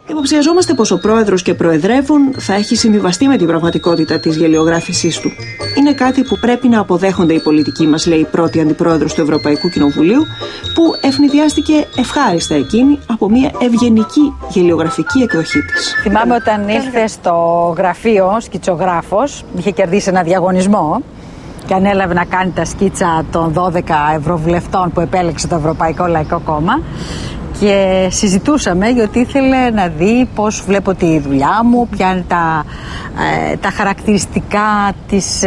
Υποψιαζόμαστε πως ο πρόεδρος και προεδρεύων θα έχει συμβιβαστεί με την πραγματικότητα της γελιογράφησής του. Είναι κάτι που πρέπει να αποδέχονται οι πολιτικοί μας, λέει η πρώτη αντιπρόεδρος του Ευρωπαϊκού Κοινοβουλίου, που ευνηδιάστηκε ευχάριστα εκείνη από μια ευγενική γελιογραφική εκδοχή της. Θυμάμαι όταν ήρθε στο γραφείο σκητσογράφος, είχε κερδίσει ένα διαγωνισμό και ανέλαβε να κάνει τα σκίτσα των 12 ευρωβουλευτών που επέλεξε το Ευρωπαϊκό Λαϊκό Κόμμα. Και συζητούσαμε γιατί ήθελε να δει πώς βλέπω τη δουλειά μου, ποια είναι τα χαρακτηριστικά της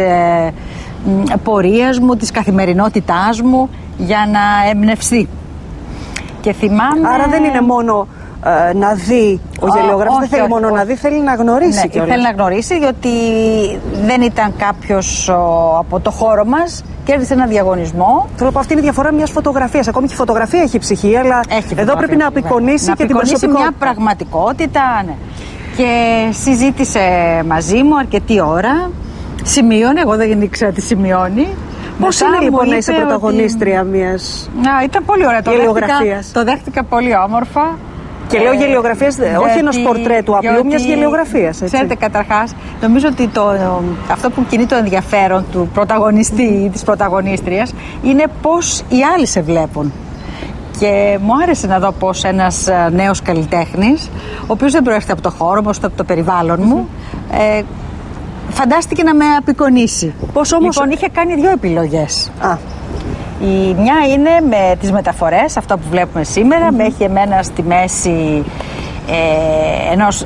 πορείας μου, της καθημερινότητάς μου, για να εμπνευστεί. Και θυμάμαι... Άρα δεν είναι μόνο να δει ο γελιογράφος, δεν θέλει μόνο να δει, θέλει να γνωρίσει κιόλας. Θέλει να γνωρίσει, διότι δεν ήταν κάποιος από το χώρο μας. Κέρδισε ένα διαγωνισμό. Θέλω να πω, αυτή είναι η διαφορά μιας φωτογραφίας. Ακόμη και η φωτογραφία έχει ψυχή, αλλά εδώ πρέπει να απεικονίσει και την προσωπικότητα. Μια πραγματικότητα, ναι. Και συζήτησε μαζί μου αρκετή ώρα. Σημείωνε, εγώ δεν ήξερα τι σημειώνει. Πώς είναι λοιπόν να είσαι πρωταγωνίστρια μιας ήταν πολύ ωραία. γελιογραφίας? Το δέχτηκα πολύ όμορφα. Και λέω γελιογραφίας, όχι ενός πορτρέτου απλού, μιας γελιογραφίας. Ξέρετε, καταρχάς, νομίζω ότι αυτό που κινεί το ενδιαφέρον του πρωταγωνιστή ή της πρωταγωνίστριας είναι πώς οι άλλοι σε βλέπουν. Και μου άρεσε να δω πώς ένας νέος καλλιτέχνης, ο οποίος δεν προέρχεται από το χώρο μου, από το περιβάλλον μου, φαντάστηκε να με απεικονίσει. Πώς όμως... Λοιπόν, είχε κάνει 2 επιλογές. Η μια είναι με τις μεταφορές, αυτό που βλέπουμε σήμερα, με έχει εμένα στη μέση ενός...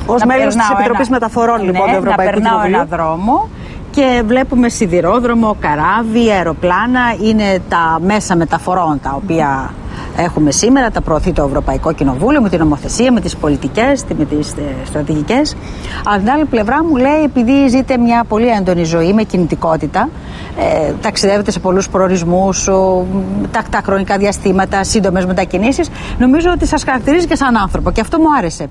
Ως μέλος της Επιτροπής Μεταφορών, λοιπόν, του Ευρωπαϊκού Κοινοβουλίου. Να περνάω ένα δρόμο και βλέπουμε σιδηρόδρομο, καράβι, αεροπλάνα, είναι τα μέσα μεταφορών τα οποία έχουμε σήμερα, τα προωθεί το Ευρωπαϊκό Κοινοβούλιο με την νομοθεσία, με τις πολιτικές, με τις στρατηγικές. Αλλά την άλλη πλευρά μου λέει, επειδή ζείτε μια πολύ έντονη ζωή με κινητικότητα, ταξιδεύετε σε πολλούς προορισμούς, τακτά χρονικά διαστήματα, σύντομες μετακινήσεις, νομίζω ότι σας χαρακτηρίζει και σαν άνθρωπο και αυτό μου άρεσε.